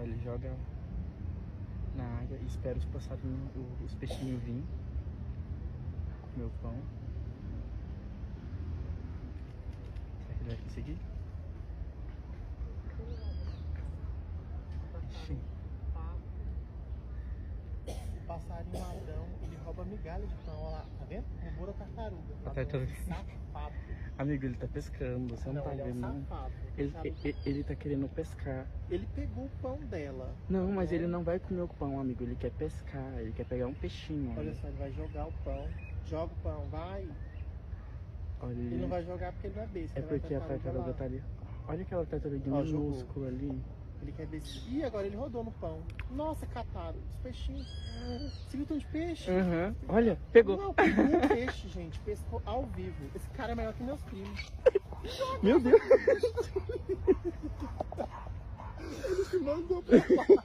Ó, ele joga na água e espera os passarinhos, os peixinhos virem. Comer o pão. Será que ele vai conseguir? Ixi. O passarinho ladrão, ele rouba migalha de pão, olha lá, tá vendo? Roubou da tartaruga. A tartaruga. Safado. Amigo, ele tá pescando, você não tá ele é um vendo, não? safado. Ele tá querendo pescar. Ele pegou o pão dela. Não, mas né? ele não vai comer o pão, amigo. Ele quer pescar, ele quer pegar um peixinho. Olha só, ele vai jogar o pão. Joga o pão, vai. Olha, Ele não vai jogar porque ele não é besta. É porque a tartaruga tá ali. Olha aquela tartaruguinha Ó, jogou. minúscula ali. Ele quer ver se... Ih, agora ele rodou no pão. Nossa, catado. Os peixinhos. Você viu tanto de peixe? Aham. Olha, pegou. Não, pegou um peixe, gente. Pescou ao vivo. Esse cara é maior que meus primos. Meu Deus. Ele te mandou pra lá.